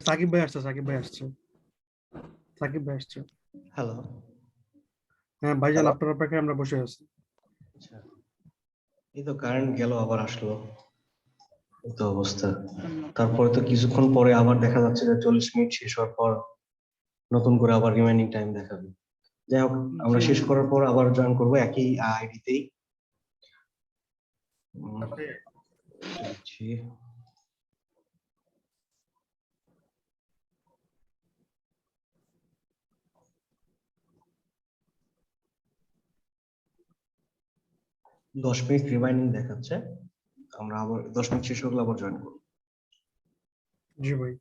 সাকিব ভাই আসছে, সাকিব ভাই আসছে, সাকিব ভাই আসছে। হ্যালো। হ্যাঁ ভাইজান, হ্যালো। আপনার অপেক্ষায় আমরা বসে আছি। আচ্ছা, এই তো কারেন্ট গেল আবার আসলো, এই তো অবস্থা। তারপরে তো কিছুক্ষণ পরে আবার দেখা যাচ্ছে যে 40 মিনিট শেষ হওয়ার পর নতুন করে আবার রিমাইনিং টাইম দেখাবে। যাই হোক, আমরা জি। শেষ করার পর আবার জয়েন করবো একই আইডিতেই। দিচ্ছি। দশ মিনিট রিমাইনিং দেখাচ্ছে, আমরা আবার 10 মিনিট শেষ হলে আবার জয়েন করবো। জি ভাই।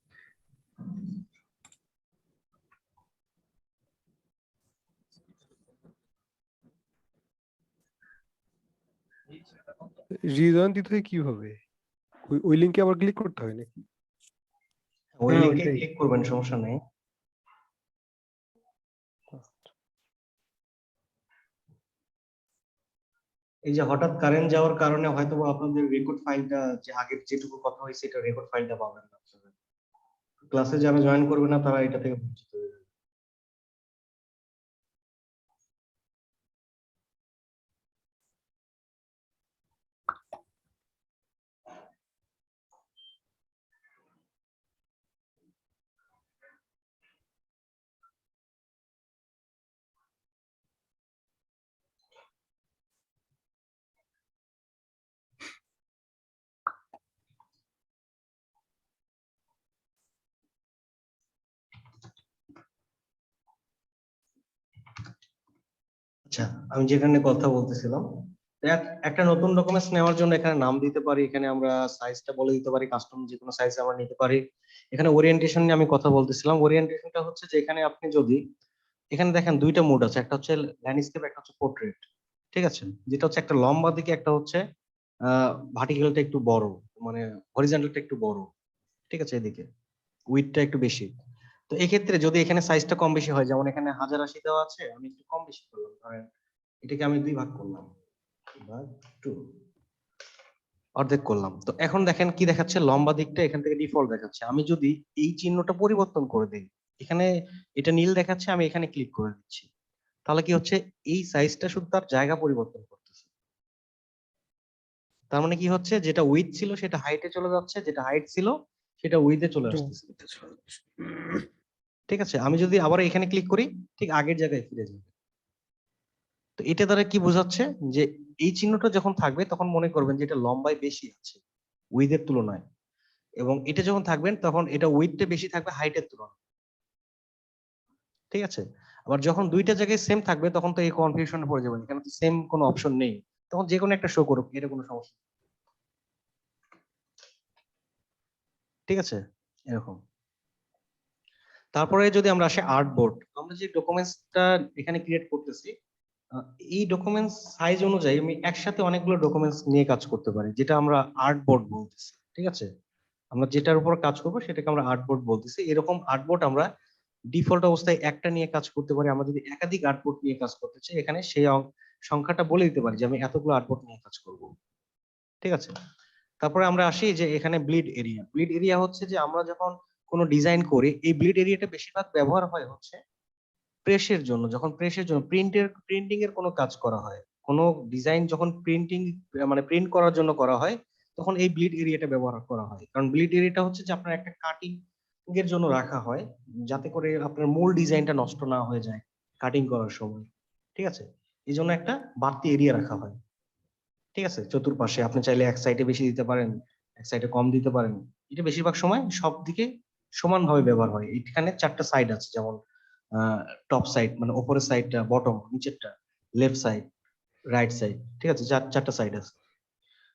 হৃদয়ন দিতে হয় কিভাবে? ওই লিংকে আবার ক্লিক করতে হয় নাকি? ওই হ্যাঁ লিংকে ওইটাই। ক্লিক করবেন, সমস্যা নেই। এই যে হঠাৎ কারেন্ট যাওয়ার কারণে হয়তো আপনাদের রেকর্ড ফাইলটা, যে আগের যেটুকু কথা হয়েছে এটা রেকর্ড ফাইলটা পাবেন না। ক্লাসে যারা জয়েন করবে না তারা এটা থেকে বঞ্চিত হয়ে যাবে। আচ্ছা, আমি যেখানে কথা বলতেছিলাম, একটা নতুন ডকুমেন্টস নেওয়ার জন্য এখানে নাম দিতে পারি, এখানে আমরা সাইজটা বলে দিতে পারি, কাস্টম যে কোনো সাইজ আমরা নিতে পারি। এখানে ওরিয়েন্টেশন নিয়ে আমি কথা বলতেছিলাম। ওরিয়েন্টেশনটা হচ্ছে যে এখানে আপনি যদি, এখানে দেখেন দুইটা মোড আছে, একটা হচ্ছে ল্যান্ডস্কেপ, একটা হচ্ছে পোর্ট্রেট। ঠিক আছে, যেটা হচ্ছে একটা লম্বা দিকে, একটা হচ্ছে ভার্টিক্যালটা একটু বড়, মানে হরিজন্টালটা একটু বড়। ঠিক আছে, এদিকে উইডথটা একটু বেশি। তো এক্ষেত্রে যদি এখানে সাইজটা কম বেশি হয়, যেমন এখানে 1080 দেওয়া আছে, আমি একটু কম বেশি করলাম, ধরেন এটাকে আমি 2 ভাগ করলাম, ভাগ 2, অর্ধেক করলাম। তো এখন দেখেন কি দেখাচ্ছে, লম্বা দিকটা এখান থেকে ডিফল্ট দেখাচ্ছে। আমি যদি এই চিহ্নটা পরিবর্তন করে দিই, এখানে এটা নীল দেখাচ্ছে, আমি এখানে ক্লিক করে দিচ্ছি, তাহলে কি হচ্ছে, এই সাইজটা শুধু তার জায়গা পরিবর্তন করতেছে। তার মানে কি হচ্ছে, যেটা উইথ ছিল সেটা হাইটে চলে যাচ্ছে, যেটা হাইট ছিল সেটা উইথে চলে আসতেছে। ঠিক আছে, আমি যদি আবার এখানে ক্লিক করি, ঠিক আগের জায়গায় ফিরে যাবে। তো এটা দ্বারা কি বোঝাচ্ছে, যে এই চিহ্নটা যখন থাকবে তখন মনে করবেন যে এটা লম্বায় বেশি আছে উইথের তুলনায়, এবং এটা যখন থাকবেন তখন এটা উইথটা বেশি থাকবে হাইটের তুলনায়। ঠিক আছে, আবার যখন দুইটা জায়গায় সেম থাকবে তখন তো এই কনফিউশনে পড়ে যাবেন, এখানে তো সেম কোনো অপশন নেই, তখন যে কোনো একটা শো করুক, এটা কোনো সমস্যা নেই। ঠিক আছে, এরকম। তারপরে যদি আমরা আসি আর্টবোর্ড, আমরা যে ডকুমেন্টসটা এখানে ক্রিয়েট করতেছি, আহ, এই ডকুমেন্টস সাইজ অনুযায়ী আমি একসাথে অনেকগুলো ডকুমেন্টস নিয়ে কাজ করতে পারি, যেটা আমরা আর্টবোর্ড বলতেছি। ঠিক আছে, আমরা যেটার উপর কাজ করবো সেটাকে আমরা আর্টবোর্ড বলতেছি। এরকম আর্টবোর্ড আমরা ডিফল্ট অবস্থায় একটা নিয়ে কাজ করতে পারি। আমরা যদি একাধিক আর্টবোর্ড নিয়ে কাজ করতে চাই, এখানে সেই সংখ্যাটা বলে দিতে পারি যে আমি এতগুলো আর্টবোর্ড নিয়ে কাজ করব। ঠিক আছে, তারপরে আমরা আসি যে এখানে ব্লিড এরিয়া। ব্লিড এরিয়া হচ্ছে যে আমরা যখন কোনো ডিজাইন করি, এই ব্লিড এরিয়াটা বেশিরভাগ ব্যবহার হয় হচ্ছে প্রেসের জন্য। যখন প্রেসের জন্য প্রিন্টিং এর কোনো কাজ করা হয়, কোনো ডিজাইন যখন প্রিন্টিং, মানে প্রিন্ট করার জন্য করা হয়, তখন এই ব্লিড এরিয়াটা ব্যবহার করা হয়। কারণ ব্লিড এরিয়াটা হচ্ছে যে আপনার একটা কাটিং এর জন্য রাখা হয়, যাতে করে আপনার মূল ডিজাইনটা নষ্ট না হয়ে যায় কাটিং করার সময়। ঠিক আছে, এই জন্য একটা বাড়তি এরিয়া রাখা হয়। ঠিক আছে, চতুর্পাশে আপনি চাইলে এক সাইডে বেশি দিতে পারেন, এক সাইডে কম দিতে পারেন। এটা বেশিরভাগ সময় সব দিকে সমানভাবে ব্যবহার হয়। এখানে 4টা সাইড আছে, যেমন টপ সাইড মানে উপরের সাইডটা, বটম নিচেরটা, লেফট সাইড, রাইট সাইড। ঠিক আছে, 4টা সাইড আছে।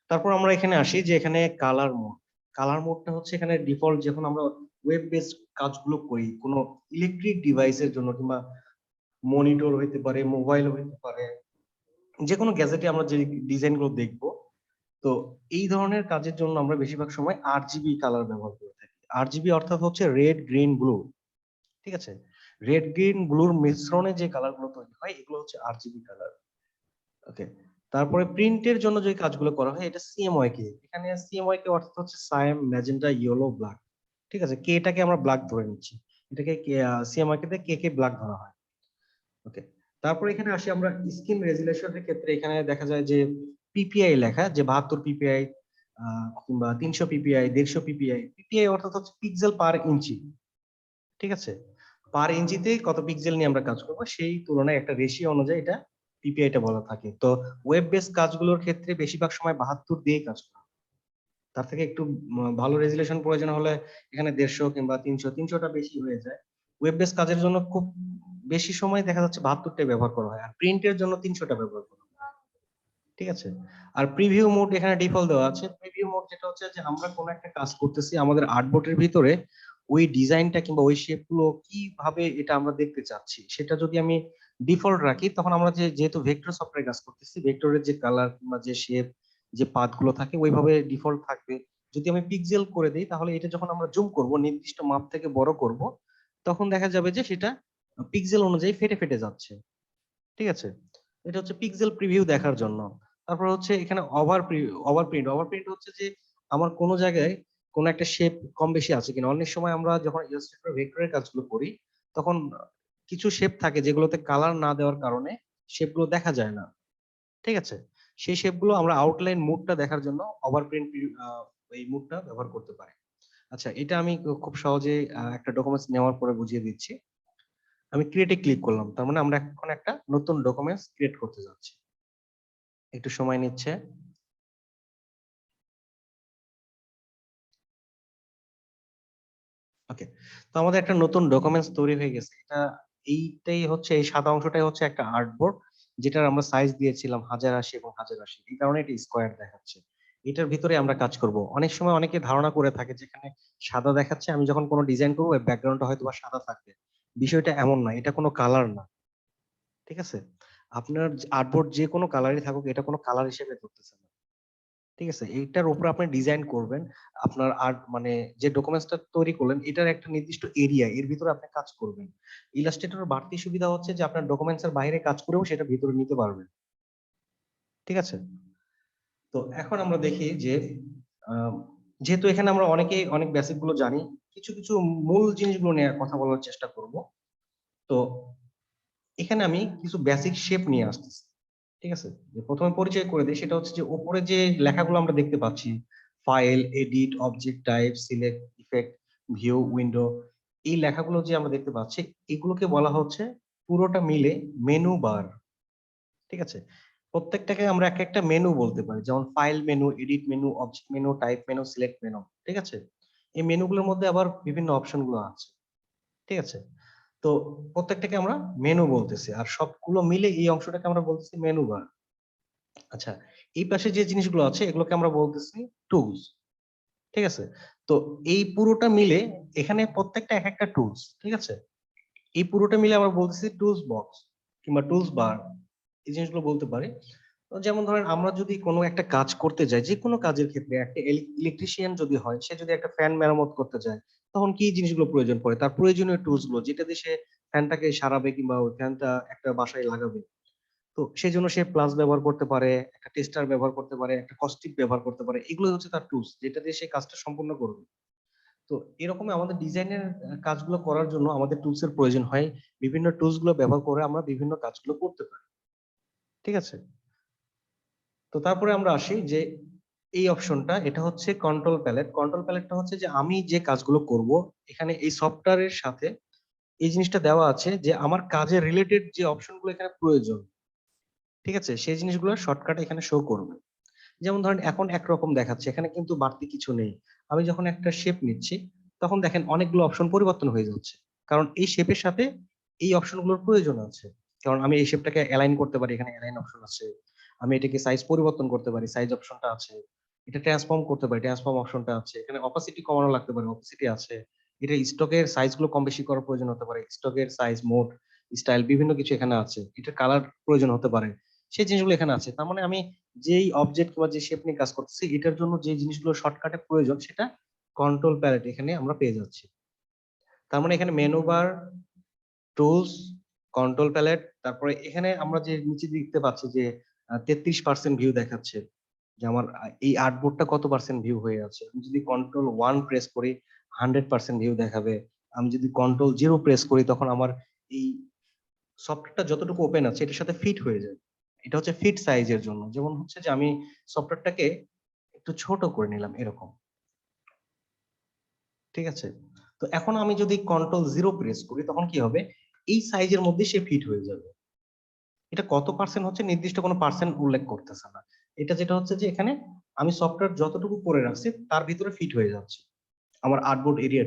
তারপর আমরা এখানে আসি যে এখানে কালার মোড। কালার মোডটা হচ্ছে এখানে ডিফল্ট, যখন আমরা ওয়েব বেসড কাজগুলো করি কোনো ইলেকট্রিক ডিভাইসের জন্য, কিংবা মনিটর হইতে পারে, মোবাইল হইতে পারে, যে কোনো গ্যাজেটে আমরা যে ডিজাইন গুলো দেখবো, তো এই ধরনের কাজের জন্য আমরা বেশিরভাগ সময় RGB কালার ব্যবহার করে থাকি। RGB অর্থাৎ হচ্ছে রেড, গ্রিন, ব্লু। ঠিক আছে, রেড, গ্রিন, ব্লুর মিশ্রণে যে কালার গুলো তৈরি হয় এগুলো হচ্ছে RGB কালার। ওকে, তারপরে প্রিন্টের জন্য যে কাজগুলো করা হয় এটা CMYK। এখানে CMYK অর্থাৎ হচ্ছে সায়াম, ম্যাজেন্টা, ইয়েলো, ব্ল্যাক। ঠিক আছে, কে টাকে আমরা ব্ল্যাক ধরে নিচ্ছি, এটাকে সিএমআইকে কে ব্ল্যাক ধরা হয়। ওকে, তারপর এখানে আসি আমরা স্ক্রিন রেজুলেশনের ক্ষেত্রে। এখানে দেখা যায় যে পিপিআই লেখা, যে 72 পিপিআই কিংবা 300 পিপিআই, 150 পিপিআই। পিপিআই অর্থাৎ হচ্ছে পিক্সেল পার ইঞ্চি। ঠিক আছে, পার ইঞ্চিতে কত পিক্সেল নিয়ে আমরা কাজ করব সেই তুলনায় একটা রেশিও অনুযায়ী এটা পিপিআইটা বলা থাকে। তো ওয়েব বেস কাজগুলোর ক্ষেত্রে বেশিরভাগ সময় 72 দিয়ে কাজ করা, তার থেকে একটু ভালো রেজুলেশন প্রয়োজন হলে এখানে 150 কিংবা 300টা বেশি হয়ে যায়। ওয়েব বেস কাজের জন্য খুব বেশি সময় দেখা যাচ্ছে 72টাই ব্যবহার করা হয়, আর প্রিন্টের জন্য 300টা ব্যবহার করা হয়। ঠিক আছে, আর প্রিভিউ মোড এখানে ডিফল্ট দেওয়া আছে। প্রিভিউ মোড যেটা হচ্ছে যে আমরা কোনো একটা কাজ করতেছি, আমাদের আর্টবোর্ডের ভিতরে ওই ডিজাইনটা কিংবা ওই শেপ গুলো কিভাবে এটা আমরা দেখতে চাচ্ছি সেটা যদি আমি ডিফল্ট রাখি, তখন আমরা যেহেতু ভেক্টর সফটওয়্যার কাজ করতেছি, ভেক্টরের যে কালার কিংবা যে শেপ, যে পাথ গুলো থাকে ওইভাবে ডিফল্ট থাকবে। যদি আমি পিক্সেল করে দিই, তাহলে এটা যখন আমরা জুম করব, নির্দিষ্ট মাপ থেকে বড় করব, তখন দেখা যাবে যে সেটা পিক্সেল অনুযায়ী ফেটে ফেটে যাচ্ছে। ঠিক আছে, এটা হচ্ছে পিক্সেল প্রিভিউ দেখার জন্য। তারপর হচ্ছে এখানে ওভারপ্রিন্ট হচ্ছে যে আমার কোনো জায়গায় কোনো একটা শেপ কম বেশি আছে কিনা। অনেক সময় আমরা যখন ইলাস্ট্রেটর ভেক্টরের কাজগুলো করি, তখন কিছু শেপ থাকে যেগুলোতে কালার না দেওয়ার কারণে শেপগুলো দেখা যায় না। ঠিক আছে, সেই শেপগুলো আমরা আউটলাইন মুডটা দেখার জন্য ওভারপ্রিন্ট এই মুডটা ব্যবহার করতে পারি। আচ্ছা, এটা আমি খুব সহজে একটা ডকুমেন্টস নেওয়ার পরে বুঝিয়ে দিচ্ছি। আমি ক্রিয়েটে ক্লিক করলাম, তার মানে আমরা এখন একটা নতুন ডকুমেন্টস ক্রিয়েট করতে যাচ্ছি। একটু সময় নিচ্ছে। ওকে, তো আমাদের একটা নতুন ডকুমেন্টস তৈরি হয়ে গেছে। এইটাই হচ্ছে, এই সাদা অংশটাই হচ্ছে একটা আর্টবোর্ড, যেটার আমরা সাইজ দিয়েছিলাম 1080 এবং 1080, এই কারণে এটা স্কোয়ার দেখাচ্ছে। এটার ভিতরে আমরা কাজ করব। অনেক সময় অনেকে ধারণা করে থাকে যেখানে সাদা দেখাচ্ছে, আমি যখন কোনো ডিজাইন করবো ব্যাকগ্রাউন্ডটা হয়তো বা সাদা থাকবে। বিষয়টা এমন না, এটা কোনো কালার না। ঠিক আছে, আপনার আর্টবোর্ড যে কোনো কালারই থাকুক, এটা কোনো কালার হিসেবে ধরতেছে না। ঠিক আছে, এইটার উপর আপনি ডিজাইন করবেন। আপনার আর্ট মানে যে ডকুমেন্টসটা তৈরি করলেন, এটার একটা নির্দিষ্ট এরিয়া, এর ভিতরে আপনি কাজ করবেন। ইলাস্ট্রেটরের বাড়তি সুবিধা হচ্ছে যে আপনার ডকুমেন্টস এর বাইরে কাজ করেও সেটা ভিতরে নিতে পারবেন। ঠিক আছে, তো এখন আমরা দেখি যে আহ, যেহেতু এখানে আমরা অনেকেই অনেক বেসিক গুলো জানি, কিছু কিছু মূল জিনিসগুলো নিয়ে কথা বলার চেষ্টা করব। তো এখানে আমি কিছু বেসিক শেপ নিয়ে আসতেছি। ঠিক আছে, যে প্রথমে পরিচয় করে দিই, সেটা হচ্ছে যে উপরে যে লেখাগুলো আমরা দেখতে পাচ্ছি, file, edit, object type, select, effect, view, window, এই লেখাগুলো যে আমরা দেখতে পাচ্ছি, এগুলোকে বলা হচ্ছে পুরোটা মিলে মেনু বার। ঠিক আছে, প্রত্যেকটাকে আমরা এক একটা মেনু বলতে পারি, যেমন file menu, edit menu, object menu, type menu, select menu. ঠিক আছে, এই মেনুগুলোর মধ্যে আবার বিভিন্ন অপশন গুলো আছে। ঠিক আছে, তো প্রত্যেকটাকে আমরা মেনু বলতেছি, আর সবগুলো মিলে এই অংশটাকে আমরা বলতেছি মেনু বার। আচ্ছা, এই পাশে যে জিনিসগুলো আছে এগুলোকে আমরা বলতেছি টুলস। ঠিক আছে, তো এই পুরোটা মিলে এখানে প্রত্যেকটা এক একটা টুলস। ঠিক আছে, এই পুরোটা মিলে আমরা বলতেছি টুলস বক্স কিংবা টুলস বার, এই জিনিসগুলো বলতে পারি। তো যেমন ধরেন আমরা যদি কোনো একটা কাজ করতে যাই, যে কোনো কাজের ক্ষেত্রে একটা ইলেকট্রিশিয়ান যদি হয়, সে যদি একটা ফ্যান মেরামত করতে যায়, তখন কি জিনিসগুলো প্রয়োজন পড়ে, তার প্রয়োজনীয় টুলস গুলো যেটা দিয়ে সে ফ্যানটাকে সারাবে কিংবা ওই ফ্যানটা একটা বাসায় লাগাবে। তো সেই জন্য সে প্লাস ব্যবহার করতে পারে, একটা টেস্টার ব্যবহার করতে পারে, একটা কস্টিক ব্যবহার করতে পারে। এগুলো হচ্ছে তার টুলস, যেটা দিয়ে সে কাজটা সম্পূর্ণ করবে। তো এরকমই আমাদের ডিজাইনের কাজগুলো করার জন্য আমাদের টুলস এর প্রয়োজন হয়। বিভিন্ন টুলস গুলো ব্যবহার করে আমরা বিভিন্ন কাজগুলো করতে পারি। ঠিক আছে, তো তারপরে আমরা আসি যে এই অপশনটা, এটা হচ্ছে কন্ট্রোল প্যালেট। কন্ট্রোল প্যালেটটা হচ্ছে যে আমি যে কাজগুলো করব, এখানে এই সফটওয়্যারের সাথে এই জিনিসটা দেওয়া আছে যে আমার কাজের রিলেটেড যে অপশনগুলো এখানে প্রয়োজন, ঠিক আছে, সেই জিনিসগুলো শর্টকাট এখানে শো করবে। যেমন ধরেন এখন একরকম দেখাচ্ছে, এখানে কিন্তু বাড়তি কিছু নেই। আমি যখন একটা শেপ নিচ্ছি, তখন দেখেন অনেকগুলো অপশন পরিবর্তন হয়ে যাচ্ছে, কারণ এই শেপের সাথে এই অপশনগুলোর প্রয়োজন আছে। কারণ আমি এই শেপটাকে অ্যালাইন করতে পারি, এখানে অ্যালাইন অপশন আছে। আমি এটাকে সাইজ পরিবর্তন করতে পারি, সাইজ অপশনটা আছে। এটা ট্রান্সফর্ম করতে পারি, ট্রান্সফর্ম অপশনটা আছে। এখানে অপাসিটি কমানো লাগতে পারে, অপাসিটি আছে। এটা স্টকের সাইজ গুলো কম বেশি করার প্রয়োজন হতে পারে, স্টকের সাইজ, মোড, স্টাইল, বিভিন্ন কিছু এখানে আছে। এটা কালার প্রয়োজন হতে পারে, সেই জিনিসগুলো এখানে আছে। তার মানে আমি যেই অবজেক্ট বা যে শেপ নিয়ে কাজ করতেছি, এটার জন্য যে জিনিসগুলো শর্টকাটে প্রয়োজন, সেটা কন্ট্রোল প্যালেট এখানে আমরা পেয়ে যাচ্ছি। তার মানে এখানে menu bar, tools, control palette, তারপরে এখানে আমরা যে নিচে দেখতে পাচ্ছি যে 33% ভিউ দেখাচ্ছে, যে আমার এই আর্টবোর্ডটা কত পার্সেন্ট ভিউ হয়ে আছে। আমি যদি কন্ট্রোল 1 প্রেস করি, 100% ভিউ দেখাবে। আমি যদি Ctrl 0 প্রেস করি তখন আমার এই সফটওয়্যারটা যতটুকু ওপেন আছে এটার সাথে ফিট হয়ে যায়। এটা হচ্ছে ফিট সাইজের জন্য। যেমন হচ্ছে যে আমি সফটওয়্যারটাকে একটু ছোট করে নিলাম এরকম, ঠিক আছে? তো এখন আমি যদি Ctrl 0 প্রেস করি তখন কি হবে, এই সাইজের মধ্যে সে ফিট হয়ে যাবে। এটা কত পার্সেন্ট হচ্ছে নির্দিষ্ট কোনো পার্সেন্ট উল্লেখ করতেছে না। এটা যেটা হচ্ছে যে এখানে আমি সফটওয়্যার যতটুকু করে রাখছি তার ভিতরে ফিট হয়ে যাচ্ছে আমার আর্টবোর্ড এরিয়া।